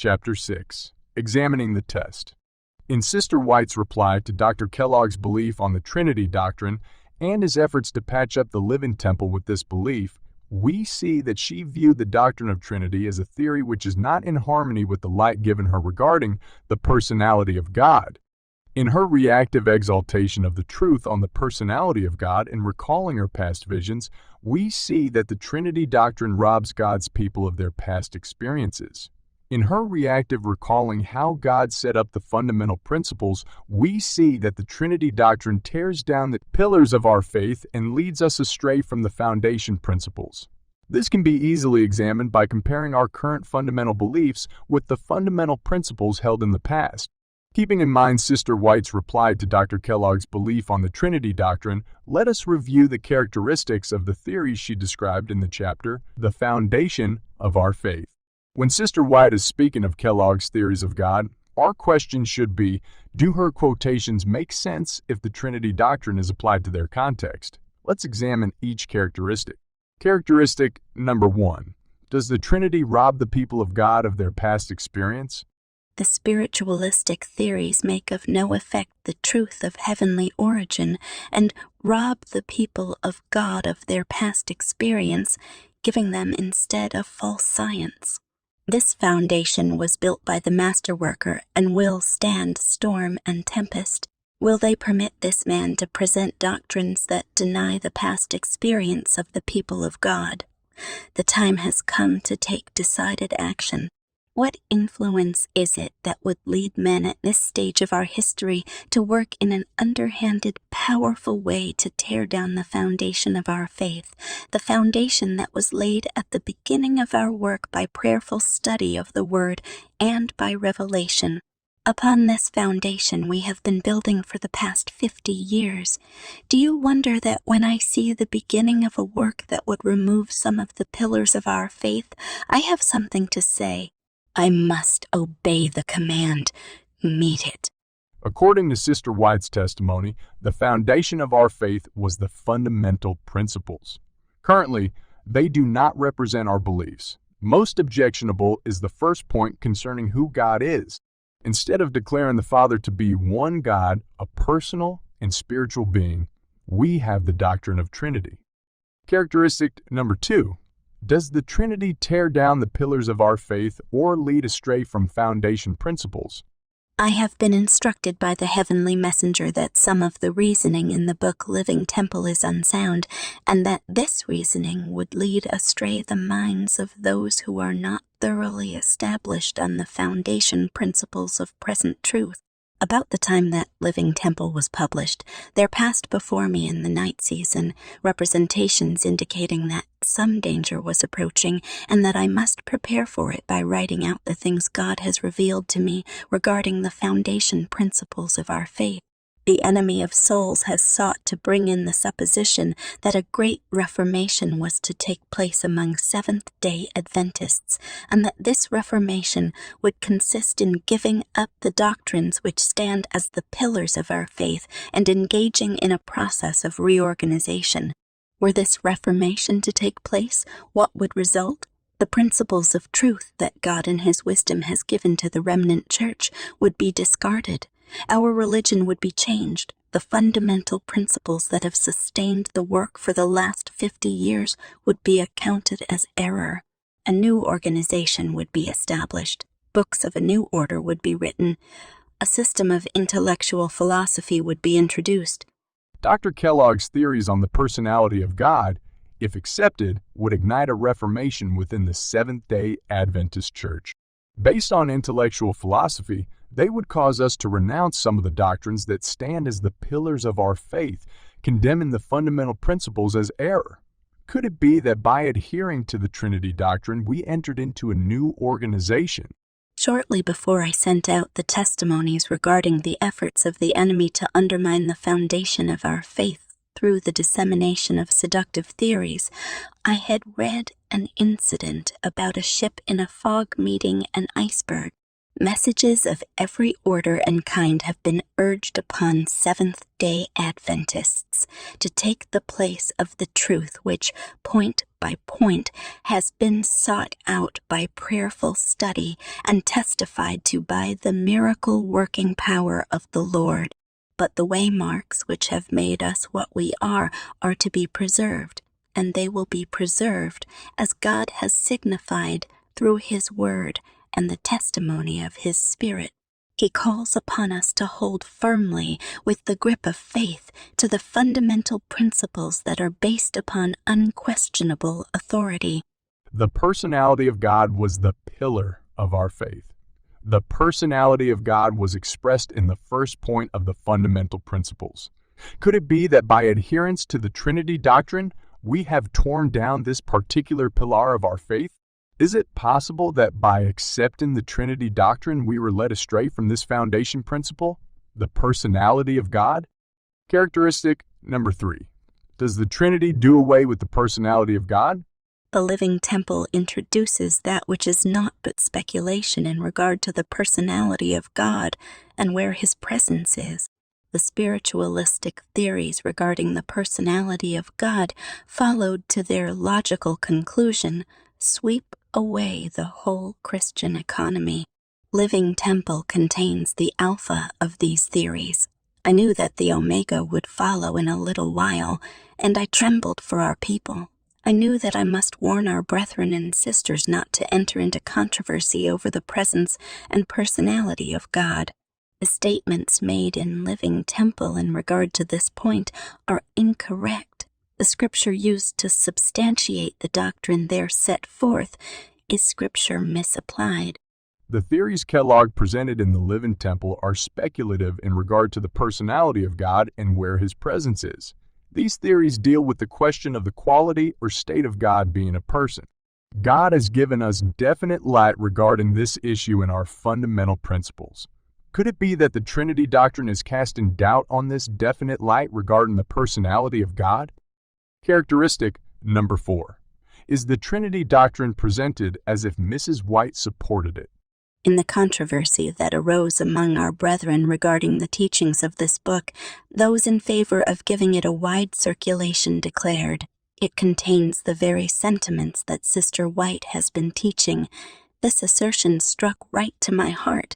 Chapter 6. Examining the Test. In Sister White's reply to Dr. Kellogg's belief on the Trinity doctrine and his efforts to patch up the living temple with this belief, we see that she viewed the doctrine of Trinity as a theory which is not in harmony with the light given her regarding the personality of God. In her reactive exaltation of the truth on the personality of God and recalling her past visions, we see that the Trinity doctrine robs God's people of their past experiences. In her reactive recalling how God set up the fundamental principles, we see that the Trinity doctrine tears down the pillars of our faith and leads us astray from the foundation principles. This can be easily examined by comparing our current fundamental beliefs with the fundamental principles held in the past. Keeping in mind Sister White's reply to Dr. Kellogg's belief on the Trinity doctrine, let us review the characteristics of the theories she described in the chapter, The Foundation of Our Faith. When Sister White is speaking of Kellogg's theories of God, our question should be, do her quotations make sense if the Trinity doctrine is applied to their context? Let's examine each characteristic. Characteristic number 1. Does the Trinity rob the people of God of their past experience? The spiritualistic theories make of no effect the truth of heavenly origin and rob the people of God of their past experience, giving them instead a false science. This foundation was built by the masterworker and will stand storm and tempest. Will they permit this man to present doctrines that deny the past experience of the people of God? The time has come to take decided action. What influence is it that would lead men at this stage of our history to work in an underhanded, powerful way to tear down the foundation of our faith, the foundation that was laid at the beginning of our work by prayerful study of the Word and by revelation? Upon this foundation we have been building for the past 50 years. Do you wonder that when I see the beginning of a work that would remove some of the pillars of our faith, I have something to say? I must obey the command. Meet it. According to Sister White's testimony, the foundation of our faith was the fundamental principles. Currently, they do not represent our beliefs. Most objectionable is the first point concerning who God is. Instead of declaring the Father to be one God, a personal and spiritual being, we have the doctrine of Trinity. Characteristic number 2. Does the Trinity tear down the pillars of our faith or lead astray from foundation principles? I have been instructed by the heavenly messenger that some of the reasoning in the book Living Temple is unsound, and that this reasoning would lead astray the minds of those who are not thoroughly established on the foundation principles of present truth. About the time that Living Temple was published, there passed before me in the night season representations indicating that some danger was approaching and that I must prepare for it by writing out the things God has revealed to me regarding the foundation principles of our faith. The enemy of souls has sought to bring in the supposition that a great reformation was to take place among Seventh-day Adventists, and that this reformation would consist in giving up the doctrines which stand as the pillars of our faith and engaging in a process of reorganization. Were this reformation to take place, what would result? The principles of truth that God in His wisdom has given to the remnant church would be discarded. Our religion would be changed. The fundamental principles that have sustained the work for the last 50 years would be accounted as error. A new organization would be established. Books of a new order would be written. A system of intellectual philosophy would be introduced. Dr. Kellogg's theories on the personality of God, if accepted, would ignite a reformation within the Seventh-day Adventist Church. Based on intellectual philosophy, they would cause us to renounce some of the doctrines that stand as the pillars of our faith, condemning the fundamental principles as error. Could it be that by adhering to the Trinity doctrine, we entered into a new organization? Shortly before I sent out the testimonies regarding the efforts of the enemy to undermine the foundation of our faith through the dissemination of seductive theories, I had read an incident about a ship in a fog meeting an iceberg. Messages of every order and kind have been urged upon Seventh-day Adventists to take the place of the truth which, point by point, has been sought out by prayerful study and testified to by the miracle-working power of the Lord. But the waymarks which have made us what we are to be preserved, and they will be preserved as God has signified through His Word and the testimony of His Spirit. He calls upon us to hold firmly with the grip of faith to the fundamental principles that are based upon unquestionable authority. The personality of God was the pillar of our faith. The personality of God was expressed in the first point of the fundamental principles. Could it be that by adherence to the Trinity doctrine, we have torn down this particular pillar of our faith? Is it possible that by accepting the Trinity doctrine, we were led astray from this foundation principle, the personality of God? Characteristic number 3. Does the Trinity do away with the personality of God? The living temple introduces that which is not but speculation in regard to the personality of God and where His presence is. The spiritualistic theories regarding the personality of God, followed to their logical conclusion, sweep away the whole Christian economy. Living Temple contains the alpha of these theories. I knew that the omega would follow in a little while, and I trembled for our people. I knew that I must warn our brethren and sisters not to enter into controversy over the presence and personality of God. The statements made in Living Temple in regard to this point are incorrect. The scripture used to substantiate the doctrine there set forth is scripture misapplied. The theories Kellogg presented in the Living Temple are speculative in regard to the personality of God and where His presence is. These theories deal with the question of the quality or state of God being a person. God has given us definite light regarding this issue in our fundamental principles. Could it be that the Trinity doctrine is casting doubt on this definite light regarding the personality of God? Characteristic number 4. Is the Trinity doctrine presented as if Mrs. White supported it? In the controversy that arose among our brethren regarding the teachings of this book, those in favor of giving it a wide circulation declared, "It contains the very sentiments that Sister White has been teaching." This assertion struck right to my heart.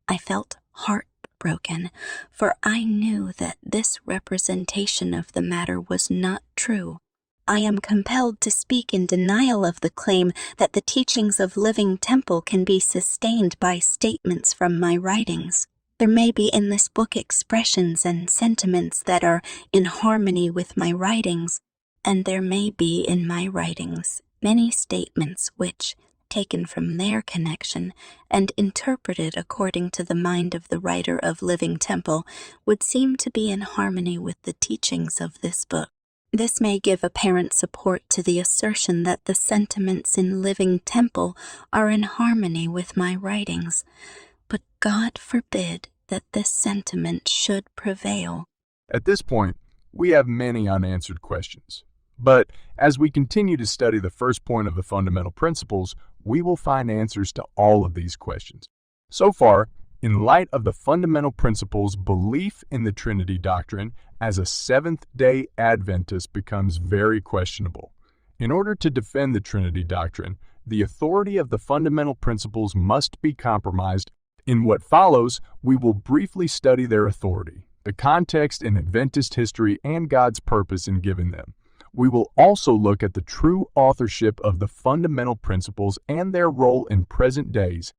I felt heartbroken, for I knew that this representation of the matter was not true. I am compelled to speak in denial of the claim that the teachings of Living Temple can be sustained by statements from my writings. There may be in this book expressions and sentiments that are in harmony with my writings, and there may be in my writings many statements which, taken from their connection and interpreted according to the mind of the writer of Living Temple, would seem to be in harmony with the teachings of this book. This may give apparent support to the assertion that the sentiments in Living Temple are in harmony with my writings, but God forbid that this sentiment should prevail. At this point, we have many unanswered questions. But as we continue to study the first point of the fundamental principles, we will find answers to all of these questions. So far, in light of the fundamental principles, belief in the Trinity doctrine as a Seventh-day Adventist becomes very questionable. In order to defend the Trinity doctrine, the authority of the fundamental principles must be compromised. In what follows, we will briefly study their authority, the context in Adventist history, and God's purpose in giving them. We will also look at the true authorship of the fundamental principles and their role in present days